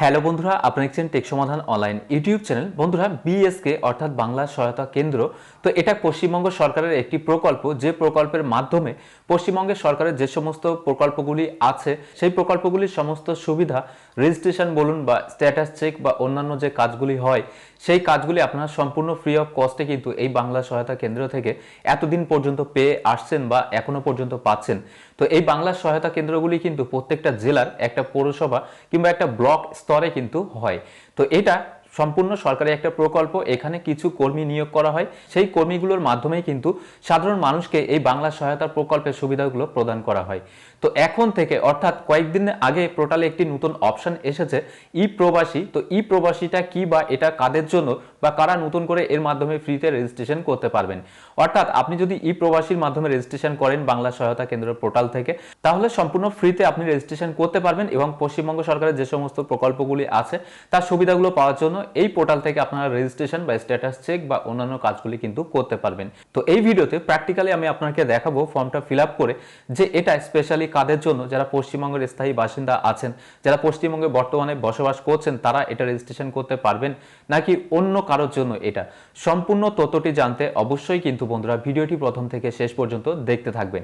Hello বন্ধুরা, আপনারা দেখছেন টেক সমাধান অনলাইন ইউটিউব চ্যানেল। বন্ধুরা, বিএসকে অর্থাৎ বাংলা সহায়তা কেন্দ্র, তো এটা পশ্চিমবঙ্গ সরকারের একটি প্রকল্প, যে প্রকল্পের মাধ্যমে পশ্চিমবঙ্গের সরকারের যে সমস্ত প্রকল্পগুলি আছে সেই প্রকল্পগুলির সমস্ত সুবিধা, রেজিস্ট্রেশন বলুন বা স্ট্যাটাস চেক বা অন্যান্য যে কাজগুলি হয় সেই কাজগুলি আপনারা সম্পূর্ণ ফ্রি অফ কস্টে কিন্তু এই বাংলা সহায়তা কেন্দ্র থেকে এতদিন পর্যন্ত পেয়ে আসছেন বা এখনো পর্যন্ত পাচ্ছেন। তো এই বাংলা সহায়তা কেন্দ্রগুলি কিন্তু প্রত্যেকটা জেলার একটা পৌরসভা কিংবা একটা ব্লক স্তরে কিন্তু হয়। তো এটা সম্পূর্ণ সরকারি একটা প্রকল্প। এখানে কিছু কর্মী নিয়োগ করা হয়, সেই কর্মীগুলোর মাধ্যমেই কিন্তু সাধারণ মানুষকে এই বাংলা সহায়তা প্রকল্পের সুবিধাগুলো প্রদান করা হয়। তো এখন থেকে অর্থাৎ কয়েকদিন আগে পোর্টালে একটি নতুন অপশন এসেছে, ই প্রবাসী। তো ই প্রবাসীটা কি বা এটা কাদের জন্য বা কারা নতুন করে এর মাধ্যমে ফ্রিতে রেজিস্ট্রেশন করতে পারবেন। অর্থাৎ আপনি যদি ই প্রবাসীর মাধ্যমে রেজিস্ট্রেশন করেন বাংলা সহায়তা কেন্দ্র পোর্টাল থেকে, তাহলে সম্পূর্ণ ফ্রিতে আপনি রেজিস্ট্রেশন করতে পারবেন এবং পশ্চিমবঙ্গ সরকারের যে সমস্ত প্রকল্পগুলি আছে তার সুবিধাগুলো পাওয়ার জন্য এই পোর্টাল থেকে আপনারা রেজিস্ট্রেশন বা স্ট্যাটাস চেক বা অন্যান্য কাজগুলি কিন্তু করতে পারবেন। তো এই ভিডিওতে প্র্যাকটিক্যালি আমি আপনাকে দেখাবো ফর্মটা ফিল আপ করে যে এটা স্পেশালি কাদের জন্য, যারা পশ্চিমবঙ্গের স্থায়ী বাসিন্দা আছেন, যারা পশ্চিমবঙ্গে বর্তমানে বসবাস করছেন, তারা এটা রেজিস্ট্রেশন করতে পারবেন নাকি অন্য কারোর জন্য। এটা সম্পূর্ণ তথ্যটি জানতে অবশ্যই কিন্তু বন্ধুরা ভিডিওটি প্রথম থেকে শেষ পর্যন্ত দেখতে থাকবেন।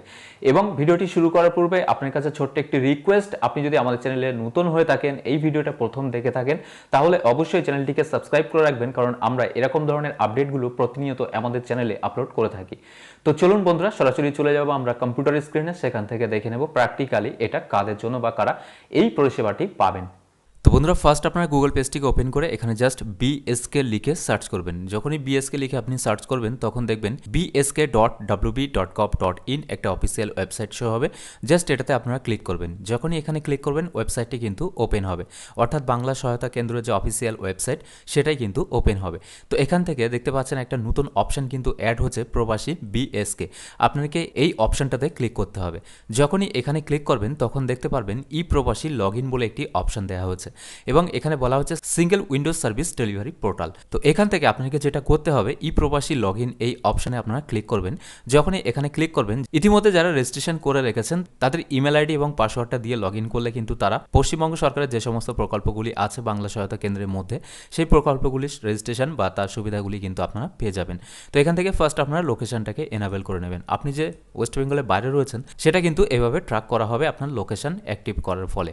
এবং ভিডিওটি শুরু করার পূর্বে আপনার কাছে ছোট্ট একটি রিকোয়েস্ট, আপনি যদি আমাদের চ্যানেলে নতুন হয়ে থাকেন, এই ভিডিওটা প্রথম দেখে থাকেন, তাহলে অবশ্যই চ্যানেলটিকে সাবস্ক্রাইব করে রাখবেন, কারণ আমরা এরকম ধরনের আপডেটগুলো প্রতিনিয়ত আমাদের চ্যানেলে আপলোড করে থাকি। তো চলুন বন্ধুরা, সরাসরি চলে যাব আমরা কম্পিউটার স্ক্রিনে, সেখান থেকে দেখে নেব প্র্যাকটিক্যালি এটা কাদের জন্য বা কারা এই পরিষেবাটি পাবেন। তো বন্ধুরা, ফার্স্ট আপনারা গুগল পেজটিকে ওপেন করে এখানে জাস্ট বিএসকে লিখে সার্চ করবেন। যখনই বিএসকে লিখে আপনি সার্চ করবেন তখন দেখবেন bsk.wb.gov.in একটা অফিসিয়াল ওয়েবসাইট শো হবে। জাস্ট এটাতে আপনারা ক্লিক করবেন। যখনই এখানে ক্লিক করবেন ওয়েবসাইটটি কিন্তু ওপেন হবে, অর্থাৎ বাংলা সহায়তা কেন্দ্রের যে অফিসিয়াল ওয়েবসাইট সেটাই কিন্তু ওপেন হবে। তো এখান থেকে দেখতে পাচ্ছেন একটা নতুন অপশন কিন্তু অ্যাড হচ্ছে, প্রবাসী বিএসকে। আপনাকে এই অপশনটাতে ক্লিক করতে হবে। যখনই এখানে ক্লিক করবেন তখন দেখতে পারবেন ই প্রবাসী লগ ইন বলে একটি অপশন দেওয়া হচ্ছে এবং এখানে বলা হচ্ছে single Windows service delivery portal. তো এখান থেকে আপনাকে যেটা করতে হবে, ই প্রবাসী লগ ইন এই অপশনে আপনারা ক্লিক করবেন। যখনই এখানে ক্লিক করবেন, ইতিমধ্যে যারা রেজিস্ট্রেশন করে রেখেছেন তাদের ইমেল আইডি এবং পাসওয়ার্ডটা দিয়ে লগ ইন করলে কিন্তু তারা পশ্চিমবঙ্গ সরকারের যে সমস্ত প্রকল্পগুলি আছে বাংলা সহায়তা কেন্দ্রের মধ্যে সেই প্রকল্পগুলির রেজিস্ট্রেশন বা তার সুবিধাগুলি কিন্তু আপনারা পেয়ে যাবেন। তো এখান থেকে ফার্স্ট আপনারা লোকেশনটাকে এনাবেল করে নেবেন। আপনি যে ওয়েস্ট বেঙ্গলের বাইরে রয়েছেন সেটা কিন্তু এভাবে ট্র্যাক করা হবে আপনার লোকেশন অ্যাক্টিভ করার ফলে।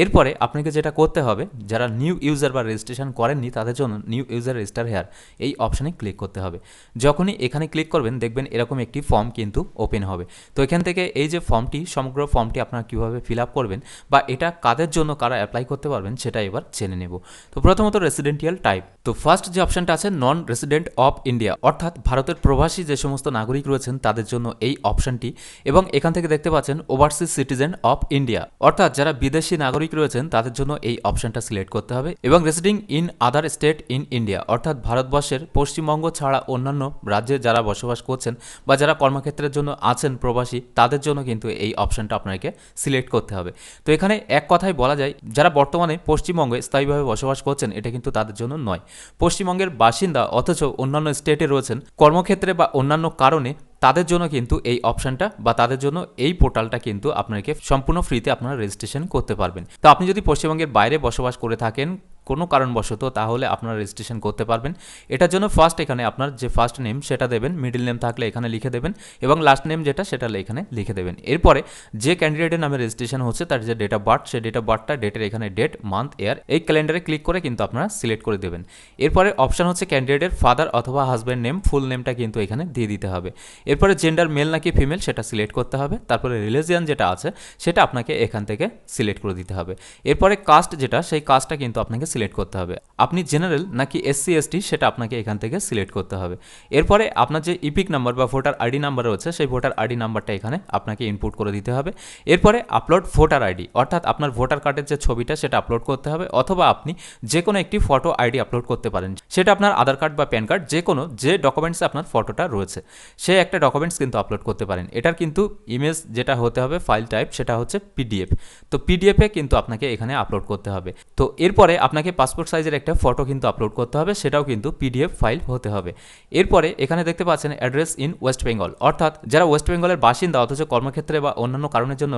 এরপরে আপনাকে যেটা করতে হবে, যারা নিউ ইউজার বা রেজিস্ট্রেশন করেননি তাদের জন্য নিউ ইউজার রেজিস্টার হেয়ার এই অপশানে ক্লিক করতে হবে। যখনই এখানে ক্লিক করবেন দেখবেন এরকম একটি ফর্ম কিন্তু ওপেন হবে। তো এখান থেকে এই যে ফর্মটি, সমগ্র ফর্মটি আপনারা কীভাবে ফিল আপ করবেন বা এটা কাদের জন্য কারা অ্যাপ্লাই করতে পারবেন সেটা এবার জেনে নেব। তো প্রথমত রেসিডেন্টিয়াল টাইপ। তো ফার্স্ট যে অপশানটা আছে নন রেসিডেন্ট অফ ইন্ডিয়া, অর্থাৎ ভারতের প্রবাসী যে সমস্ত নাগরিক রয়েছেন তাদের জন্য এই অপশানটি। এবং এখান থেকে দেখতে পাচ্ছেন ওভারসিজ সিটিজেন অফ ইন্ডিয়া, অর্থাৎ যারা বিদেশি নাগরিক রয়েছেন তাদের জন্য এই অপশানটা সিলেক্ট করতে হবে। এবং residing in other state in India, অর্থাৎ ভারতবর্ষের পশ্চিমবঙ্গ ছাড়া অন্যান্য রাজ্যে যারা বসবাস করছেন বা যারা কর্মক্ষেত্রের জন্য আছেন প্রবাসী, তাদের জন্য কিন্তু এই অপশানটা আপনাকে সিলেক্ট করতে হবে। তো এখানে এক কথায় বলা যায়, যারা বর্তমানে পশ্চিমবঙ্গে স্থায়ীভাবে বসবাস করছেন এটা কিন্তু তাদের জন্য নয়। পশ্চিমবঙ্গের বাসিন্দা অথচ অন্যান্য স্টেটে রয়েছেন কর্মক্ষেত্রে বা অন্যান্য কারণে, তাদের জন্য কিন্তু এই অপশানটা বা তাদের জন্য এই পোর্টালটা কিন্তু আপনাকে সম্পূর্ণ ফ্রিতে আপনারা রেজিস্ট্রেশন করতে পারবেন। তো আপনি যদি পশ্চিমবঙ্গের বাইরে বসবাস করে থাকেন কোনো কারণবশত, তাহলে আপনারা রেজিস্ট্রেশন করতে পারবেন। এটার জন্য ফার্স্ট এখানে আপনার যে ফার্স্ট নেম সেটা দেবেন, মিডল নেম থাকলে এখানে লিখে দেবেন এবং লাস্ট নেম যেটা সেটা এখানে লিখে দেবেন। এরপরে যে ক্যান্ডিডেটের নামে রেজিস্ট্রেশন হচ্ছে তার যে ডেট অফ বার্থ, সেই ডেট অফ বার্থটা, ডেটের এখানে ডেট, মান্থ, ইয়ার এই ক্যালেন্ডারে ক্লিক করে কিন্তু আপনারা সিলেক্ট করে দেবেন। এরপরে অপশান হচ্ছে ক্যান্ডিডেটের ফাদার অথবা হাজব্যান্ড নেম, ফুল নেমটা কিন্তু এখানে দিয়ে দিতে হবে। এরপরে জেন্ডার মেল নাকি ফিমেল সেটা সিলেক্ট করতে হবে। তারপরে রিলিজিয়ান যেটা আছে সেটা আপনাকে এখান থেকে সিলেক্ট করে দিতে হবে। এরপরে কাস্ট যেটা, সেই কাস্টটা কিন্তু আপনাকে সিলেক্ট করতে হবে। আপনি জেনারেল নাকি এসসি এসটি সেটা আপনাকে এখান থেকে সিলেক্ট করতে হবে। এরপরে আপনার যে ইপিক নাম্বার বা ভোটার আইডি নাম্বার রয়েছে সেই ভোটার আইডি নাম্বারটা এখানে আপনাকে ইনপুট করে দিতে হবে। এরপরে আপলোড ভোটার আইডি, অর্থাৎ আপনার ভোটার কার্ডের যে ছবিটা সেটা আপলোড করতে হবে, অথবা আপনি যে কোনো একটি ফটো আইডি আপলোড করতে পারেন, সেটা আপনার আধার কার্ড বা প্যান কার্ড, যে কোনো যে ডকুমেন্টসে আপনার ফটোটা রয়েছে সে একটা ডকুমেন্টস কিন্তু আপলোড করতে পারেন। এটার কিন্তু ইমেজ যেটা হতে হবে, ফাইল টাইপ সেটা হচ্ছে পিডিএফ। তো পিডিএফে কিন্তু আপনাকে এখানে আপলোড করতে হবে। তো এরপরে আপনাকে পাসপোর্ট সাইজের একটা ফটো কিন্তু আপলোড করতে হবে, সেটাও কিন্তু পিডিএফ ফাইল হতে হবে। এরপরে এখানে দেখতে পাচ্ছেন অ্যাড্রেস ইন ওয়েস্ট বেঙ্গল, অর্থাৎ যারা ওয়েস্ট বেঙ্গলের বাসিন্দা অথচ কর্মক্ষেত্রে বা অন্যান্য কারণের জন্য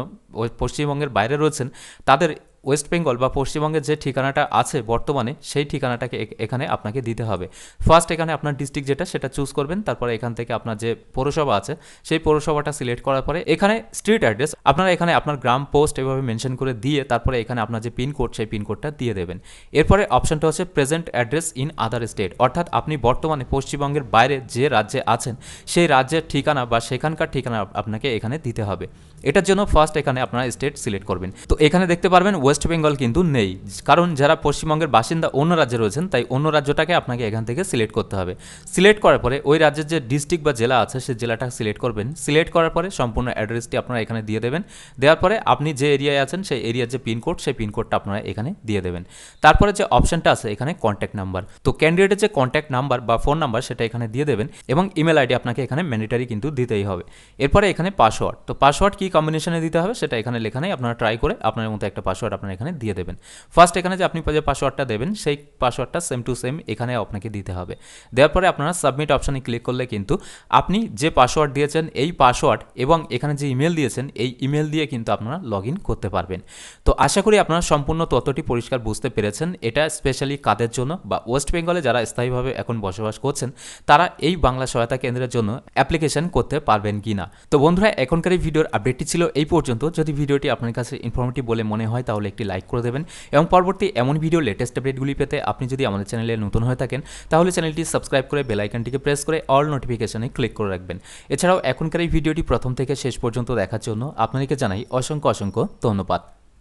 পশ্চিমবঙ্গের বাইরে রয়েছেন তাদের ওয়েস্ট বেঙ্গল বা পশ্চিমবঙ্গের যে ঠিকানাটা আছে বর্তমানে সেই ঠিকানাটাকে এখানে আপনাকে দিতে হবে। ফার্স্ট এখানে আপনার ডিস্ট্রিক্ট যেটা সেটা চুজ করবেন, তারপরে এখান থেকে আপনার যে পৌরসভা আছে সেই পৌরসভাটা সিলেক্ট করার পরে এখানে স্ট্রিট অ্যাড্রেস আপনারা এখানে আপনার গ্রাম পোস্ট এভাবে মেনশন করে দিয়ে তারপরে এখানে আপনার যে পিনকোড সেই পিনকোডটা দিয়ে দেবেন। এরপরে অপশনটা হচ্ছে present address in other state, অর্থাৎ আপনি বর্তমানে পশ্চিমবঙ্গের বাইরে যে রাজ্যে আছেন সেই রাজ্যের ঠিকানা বা সেখানকার ঠিকানা আপনাকে এখানে দিতে হবে। এটার জন্য ফার্স্ট এখানে আপনারা স্টেট সিলেক্ট করবেন। তো এখানে দেখতে পারবেন ওয়েস্ট বেঙ্গল কিন্তু নেই, কারণ যারা পশ্চিমবঙ্গের বাসিন্দা অন্য রাজ্যে রয়েছেন তাই অন্য রাজ্যটাকে আপনাকে এখান থেকে সিলেক্ট করতে হবে। সিলেক্ট করার পরে ওই রাজ্যের যে ডিস্ট্রিক্ট বা জেলা আছে সেই জেলাটা সিলেক্ট করবেন। সিলেক্ট করার পরে সম্পূর্ণ অ্যাড্রেসটি আপনারা এখানে দিয়ে দেবেন। দেওয়ার পরে আপনি যে এরিয়ায় আছেন সেই এরিয়ার যে পিনকোড সেই পিনকোডটা আপনারা এখানে দিয়ে দেবেন। তারপরে যে অপশনটা আছে এখানে কন্ট্যাক্ট নাম্বার, তো ক্যান্ডিডেটের যে কন্ট্যাক্ট নাম্বার বা ফোন নাম্বার সেটা এখানে দিয়ে দেবেন এবং ইমেল আইডি আপনাকে এখানে ম্যান্ডেটারি কিন্তু দিতেই হবে। এরপরে এখানে পাসওয়ার্ড, তো পাসওয়ার্ড কি কম্বিনেশনে দিতে হবে সেটা এখানে লেখা নেই, আপনারা ট্রাই করে আপনার মতো একটা পাসওয়ার্ড আপনারা এখানে দিয়ে দেবেন। ফার্স্ট এখানে যে আপনি যে পাসওয়ার্ডটা দেবেন সেই পাসওয়ার্ডটা সেম টু সেম এখানে আপনাকে দিতে হবে। দেওয়ার পরে আপনারা সাবমিট অপশানে ক্লিক করলে কিন্তু আপনি যে পাসওয়ার্ড দিয়েছেন এই পাসওয়ার্ড এবং এখানে যে ইমেল দিয়েছেন এই ইমেল দিয়ে কিন্তু আপনারা লগ ইন করতে পারবেন। তো আশা করি আপনারা সম্পূর্ণ তথ্যটি পরিষ্কার বুঝতে পেরেছেন। এটা স্পেশালি কাদের জন্য, বা ওয়েস্ট বেঙ্গলে যারা স্থায়ীভাবে এখন বসবাস করছেন তারা এই বাংলা সহায়তা কেন্দ্রের জন্য অ্যাপ্লিকেশন করতে পারবেন কি না। তো বন্ধুরা, এখনকার এই ভিডিওর আপডেটটি ছিল এই পর্যন্ত। যদি ভিডিওটি আপনার কাছে ইনফরমেটিভ বলে মনে হয় তাহলে একটি লাইক করে দেবেন এবং পরবর্তী এমন ভিডিও লেটেস্ট আপডেটগুলি পেতে আপনি যদি আমাদের চ্যানেলে নতুন হয়ে থাকেন তাহলে চ্যানেলটি সাবস্ক্রাইব করে বেল আইকনটিকে প্রেস করে অল নোটিফিকেশনে ক্লিক করে রাখবেন। এছাড়াও এখনকার এই ভিডিওটি প্রথম থেকে শেষ পর্যন্ত দেখার জন্য আপনাদেরকে জানাই অসংখ্য ধন্যবাদ।